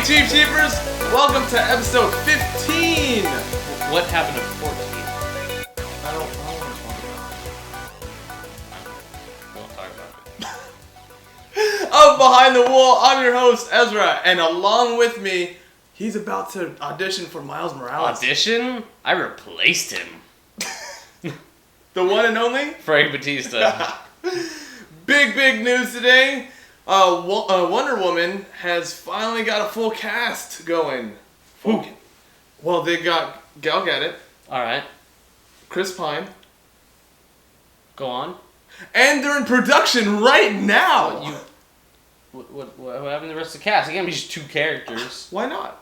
Cheap Sheepers! Welcome to episode 15! What happened to 14? I don't want to talk about it. Of Behind the Wall, I'm your host, Ezra, and along with me, he's about to audition for Miles Morales. Audition? I replaced him. The one and only? Frank Batista. Big news today. Wonder Woman has finally got a full cast going. Well, they got Gal Gadot. Alright. Chris Pine. Go on. And they're in production right now. What happened to the rest of the cast? It can't be just two characters. Why not?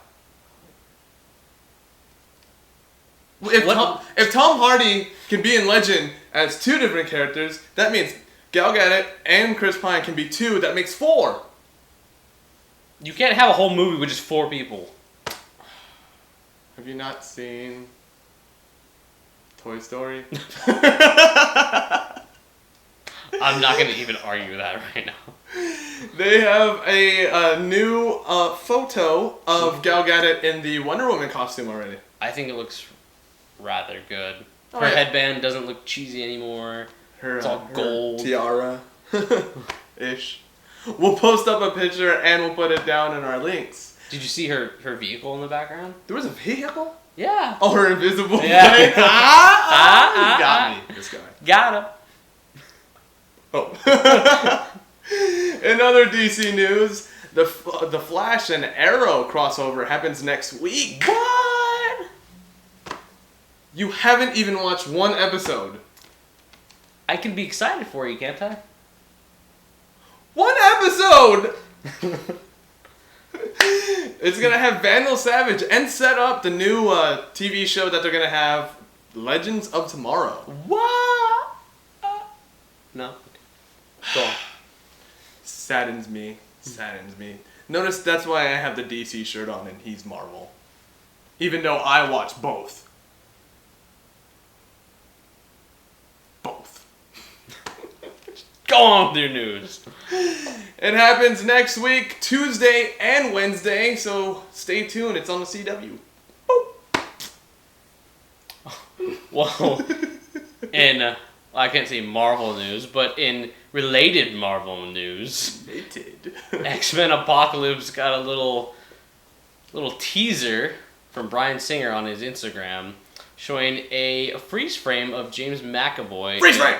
If Tom Hardy can be in Legend as two different characters, that means Gal Gadot and Chris Pine can be two. That makes four. You can't have a whole movie with just four people. Have you not seen Toy Story? I'm not going to even argue that right now. They have a new photo of Gal Gadot in the Wonder Woman costume already. I think it looks rather good. Oh, Her yeah. Headband doesn't look cheesy anymore. It's all gold. Tiara. Ish. We'll post up a picture and we'll put it down in our links. Did you see her vehicle in the background? There was a vehicle? Yeah. Oh, her invisible Yeah. plane? You got me, this guy. Got him. Oh. In other DC news, the Flash and Arrow crossover happens next week. What? You haven't even watched one episode. I can be excited for you, can't I? One episode! It's gonna have Vandal Savage and set up the new TV show that they're gonna have, Legends of Tomorrow. What? No. Go on. Saddens me. Notice that's why I have the DC shirt on and he's Marvel. Even though I watch both. Go on with your news. It happens next week, Tuesday and Wednesday, so stay tuned. It's on the CW. Well, in I can't say Marvel news, but in related Marvel news, XMEN Apocalypse got a little teaser from Bryan Singer on his Instagram showing a freeze frame of James McAvoy. Freeze frame!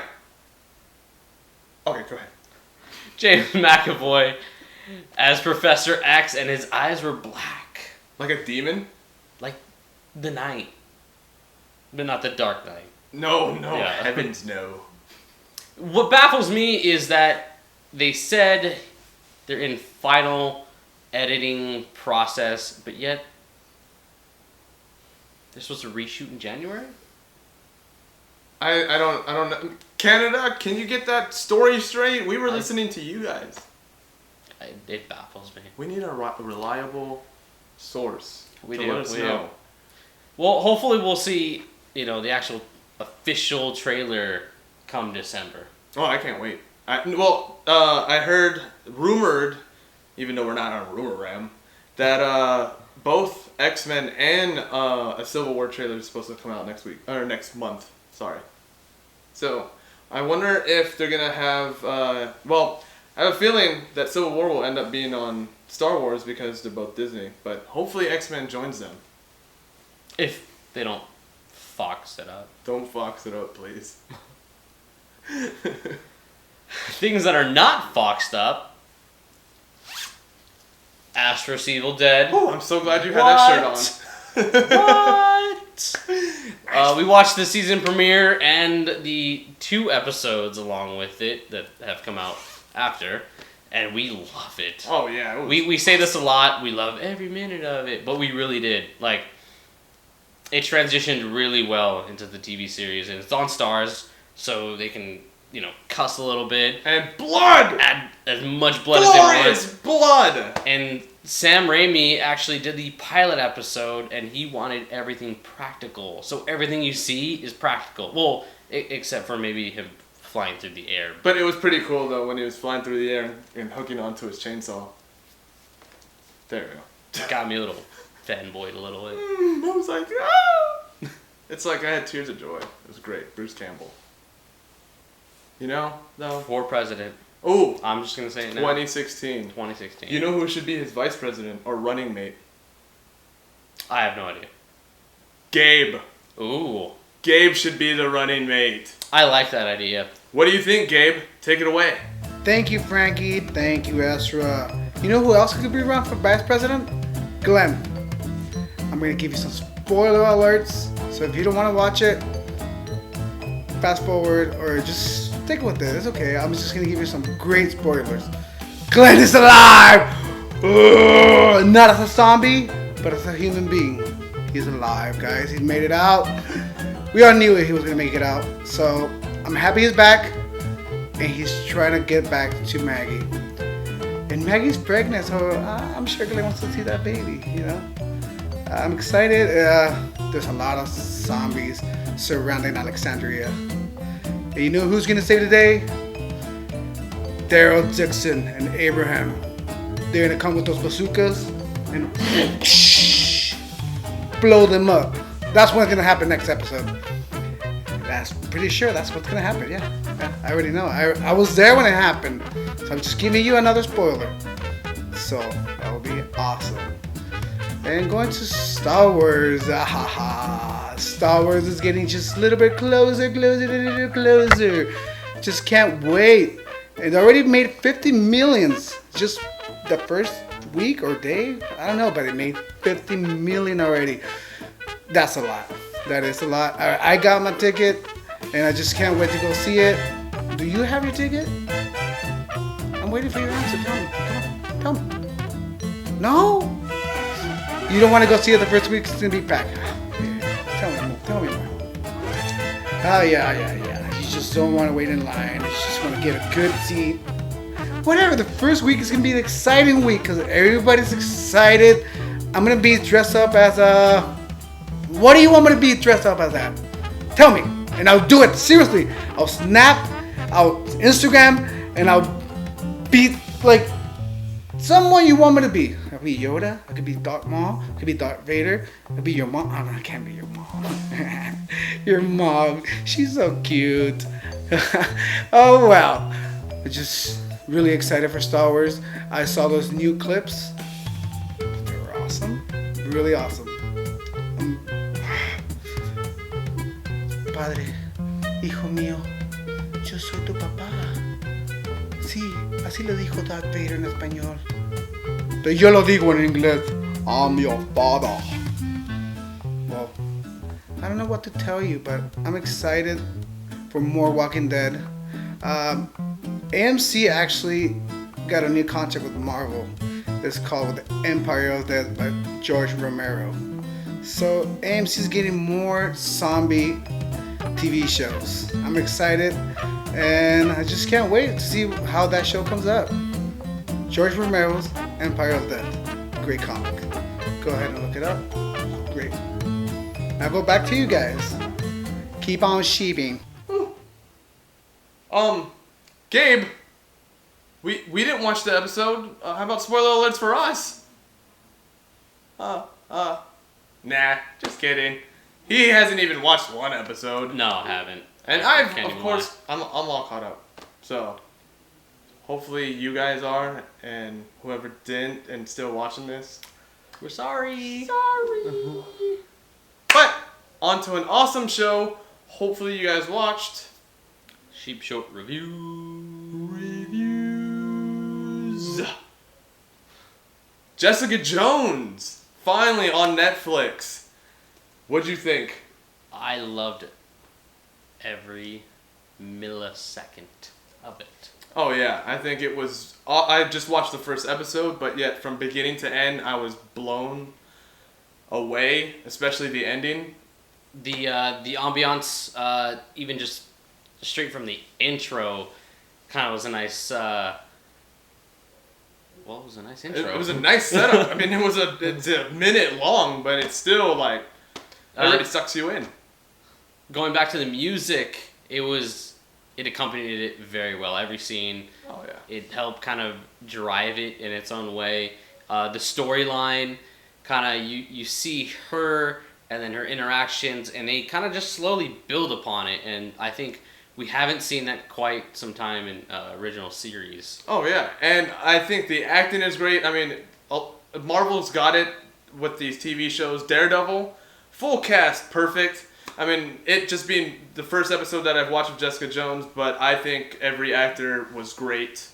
Okay, go ahead. James McAvoy as Professor X, and his eyes were black. Like a demon? Like the night. But not the Dark Knight. No, Yeah. heavens no. What baffles me is that they said they're in final editing process, but yet they're supposed to reshoot in January? I don't know. Canada, can you get that story straight? We were listening to you guys. It baffles me. We need a reliable source We to do. let us know. Well, hopefully we'll see, the actual official trailer come December. Oh, I can't wait. I heard, rumored, even though we're not on a rumor ram, that both X-Men and a Civil War trailer is supposed to come out next month. Sorry. So, I wonder if they're going to have, I have a feeling that Civil War will end up being on Star Wars because they're both Disney, but hopefully X-Men joins them. If they don't fox it up. Don't fox it up, please. Things that are not foxed up. Astro's Evil Dead. Oh, I'm so glad you had that shirt on. What? We watched the season premiere and the 2 episodes along with it that have come out after, and we love it. Oh, yeah. We say this a lot. We love every minute of it, but we really did. Like, it transitioned really well into the TV series, and it's on Stars, so they can, cuss a little bit. And blood! Add as much blood as they want. Glorious blood! And Sam Raimi actually did the pilot episode, and he wanted everything practical. So everything you see is practical. Well, except for maybe him flying through the air. But it was pretty cool, though, when he was flying through the air and hooking onto his chainsaw. There we go. got me a little fanboyed a little bit. I was like, ah! It's like I had tears of joy. It was great. Bruce Campbell. You know, though. For president. Oh, I'm just gonna say it now. 2016. 2016. You know who should be his vice president or running mate? I have no idea. Gabe. Ooh. Gabe should be the running mate. I like that idea. What do you think, Gabe? Take it away. Thank you, Frankie. Thank you, Ezra. You know who else could be run for vice president? Glenn. I'm going to give you some spoiler alerts. So if you don't want to watch it, fast forward or just stick with it. It's okay. I'm just going to give you some great spoilers. Glenn is alive! Ugh, not as a zombie, but as a human being. He's alive, guys. He made it out. We all knew he was going to make it out. So I'm happy he's back. And he's trying to get back to Maggie. And Maggie's pregnant, so I'm sure Glenn wants to see that baby, you know? I'm excited. There's a lot of zombies surrounding Alexandria. And you know who's gonna save the day? Daryl Dixon and Abraham. They're gonna come with those bazookas and blow them up. That's what's gonna happen next episode. That's pretty sure that's what's gonna happen. Yeah, I already know. I was there when it happened, so I'm just giving you another spoiler. So that will be awesome. And going to Star Wars. Star Wars is getting just a little bit closer. Just can't wait. It already made 50 millions just the first week or day. I don't know, but it made 50 million already. That's a lot. That is a lot. I got my ticket, and I just can't wait to go see it. Do you have your ticket? I'm waiting for your answer. Tell me. No? You don't want to go see it the first week? It's going to be packed. Tell me more. Oh, yeah. You just don't want to wait in line. You just want to get a good seat. Whatever. The first week is going to be an exciting week because everybody's excited. I'm going to be dressed up as a... What do you want me to be dressed up as that? Tell me, and I'll do it. Seriously. I'll snap, I'll Instagram, and I'll be like someone you want me to be. I could be Yoda. I could be Darth Maul. I could be Darth Vader. I could be your mom. Oh, no, I can't be your mom. Your mom. She's so cute. Oh, wow. I'm just really excited for Star Wars. I saw those new clips. They were awesome. Really awesome. Padre, hijo mío, yo soy tu papá. Sí, así lo dijo Darth Vader en español. Pero yo lo digo en inglés. I'm your father. Well, I don't know what to tell you, but I'm excited for more Walking Dead. AMC actually got a new contract with Marvel. It's called The Empire of Death by George Romero. So AMC is getting more zombie TV shows. I'm excited, and I just can't wait to see how that show comes up. George Romero's Empire of Death. Great comic. Go ahead and look it up. Great. Now go back to you guys. Keep on sheeping. Gabe, we didn't watch the episode. How about spoiler alerts for us? Nah, just kidding. He hasn't even watched one episode. No, I haven't. And I I've, of course, I'm all caught up. So, hopefully you guys are, and whoever didn't and still watching this, We're sorry. But, on to an awesome show. Hopefully you guys watched. Sheep Show Reviews. Jessica Jones, finally on Netflix. What'd you think? I loved every millisecond of it. Oh yeah, I think it was. I just watched the first episode, but yet from beginning to end, I was blown away. Especially the ending. The ambiance, even just straight from the intro, kind of was a nice. Well, it was a nice intro. It was a nice setup. I mean, it's a minute long, but it's still like it already sucks you in. Going back to the music, it accompanied it very well. Every scene, Oh yeah. it helped kind of drive it in its own way. The storyline, kind of you see her and then her interactions, and they kind of just slowly build upon it. And I think we haven't seen that quite some time in original series. Oh yeah, and I think the acting is great. I mean, Marvel's got it with these TV shows. Daredevil, full cast, perfect. I mean, it just being the first episode that I've watched of Jessica Jones, but I think every actor was great.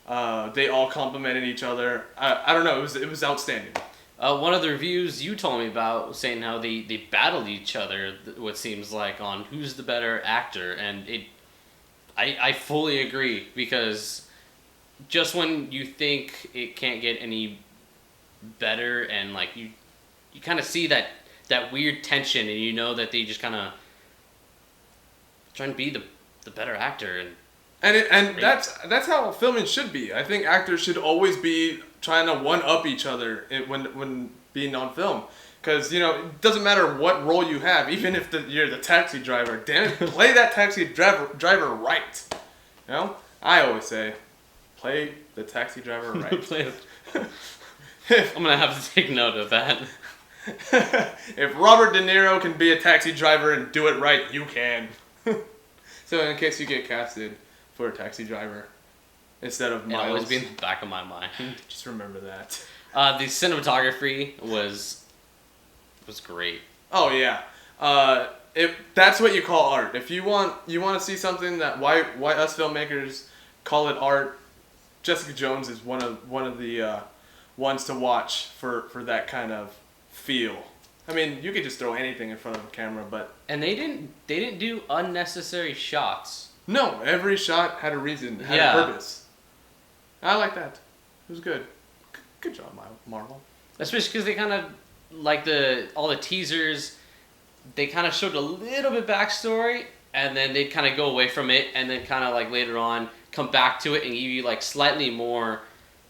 They all complimented each other. I don't know, it was outstanding. One of the reviews you told me about was saying how they battled each other, what seems like, on who's the better actor, and I fully agree, because just when you think it can't get any better, and like you kind of see that weird tension, and you know that they just kind of trying to be the better actor, and that's how filming should be. I think actors should always be trying to one up each other when being on film, because it doesn't matter what role you have, even if you're the taxi driver. Damn it, play that taxi driver right. I always say, play the taxi driver right. I'm gonna have to take note of that. If Robert De Niro can be a taxi driver and do it right, you can. So in case you get casted for a taxi driver instead of Miles, it'll always be in the back of my mind. Just remember that. The cinematography was great. Oh yeah, that's what you call art. If you want to see something that why us filmmakers call it art, Jessica Jones is one of the ones to watch for that kind of feel. I mean, you could just throw anything in front of a camera, and they didn't do unnecessary shots. No, every shot had a reason, had a purpose. I like that. It was good. Good job, Marvel. Especially because they kind of, like all the teasers, they kind of showed a little bit backstory, and then they'd kind of go away from it, and then kind of like later on come back to it and give you like slightly more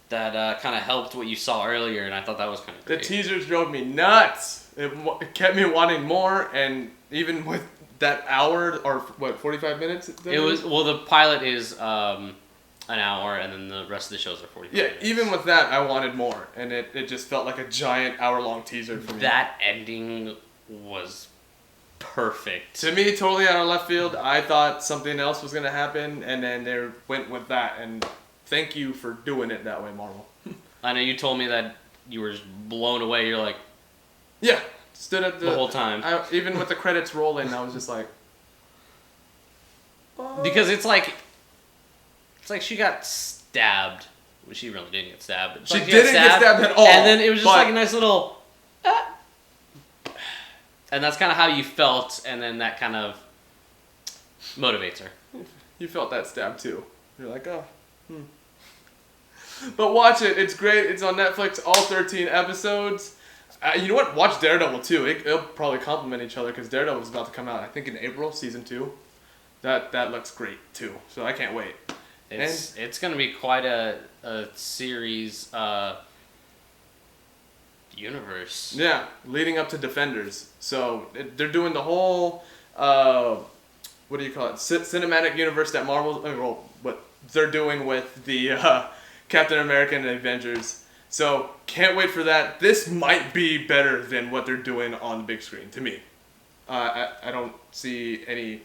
that kind of helped what you saw earlier, and I thought that was kind of great. The teasers drove me nuts. It kept me wanting more, and even with that hour or 45 minutes. The pilot is an hour, and then the rest of the shows are 45 minutes. Yeah, even with that, I wanted more, and it just felt like a giant hour-long teaser for me. That ending was perfect. To me, totally out of left field. I thought something else was gonna happen, and then they went with that, and thank you for doing it that way, Marvel. I know you told me that you were just blown away. You're like, yeah, stood at the whole time. Even with the credits rolling, I was just like, because it's like she got stabbed. Well, she really didn't get stabbed. She didn't get stabbed at all. And then it was just like a nice little, and that's kind of how you felt, and then that kind of motivates her. You felt that stab too. You're like, oh. But watch it. It's great. It's on Netflix. All 13 episodes. You know what? Watch Daredevil too. It'll probably complement each other because Daredevil's about to come out, I think, in April, season 2. That looks great too. So I can't wait. It's going to be quite a series universe. Yeah, leading up to Defenders. So they're doing the whole what do you call it? Cinematic universe that Marvel. What they're doing with the Captain America and Avengers. So can't wait for that. This might be better than what they're doing on the big screen to me. I don't see any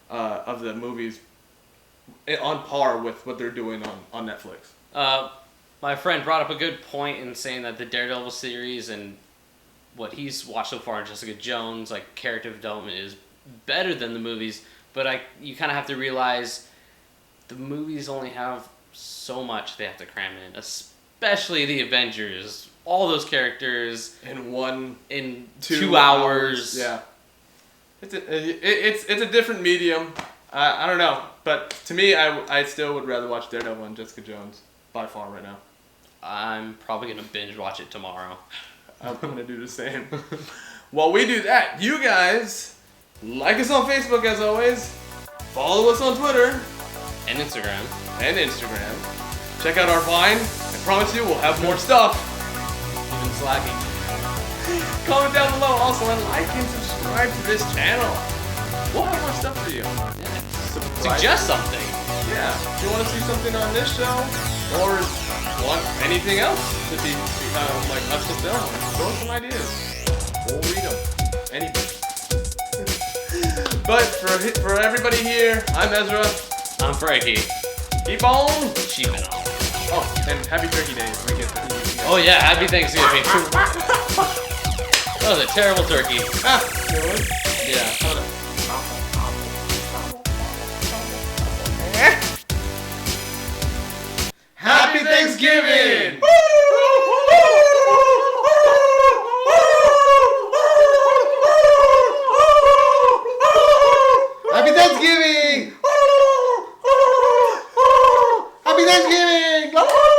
of the movies on par with what they're doing on Netflix. My friend brought up a good point in saying that the Daredevil series and what he's watched so far in Jessica Jones, like character development, is better than the movies. But you kind of have to realize the movies only have so much they have to cram in, especially the Avengers. All those characters in 2 hours. Yeah, it's a different medium. I don't know, but to me, I still would rather watch Daredevil and Jessica Jones by far right now. I'm probably gonna binge watch it tomorrow. I'm gonna do the same. While we do that, you guys like us on Facebook as always. Follow us on Twitter and Instagram. Check out our Vine. I promise you, we'll have more stuff. Even slacking. Comment down below also and like and subscribe to this channel. We'll have more stuff for you. Yeah. Suggest something. Yeah. If you want to see something on this show, or want anything else to be like us to film, throw some ideas. We'll read them. Anything. But for everybody here, I'm Ezra. I'm Frankie. Keep on. Keeping on. Oh, and happy Turkey Day. Oh yeah, happy Thanksgiving. That was a terrible turkey. Yeah. Happy Thanksgiving! Happy Thanksgiving! Happy Thanksgiving!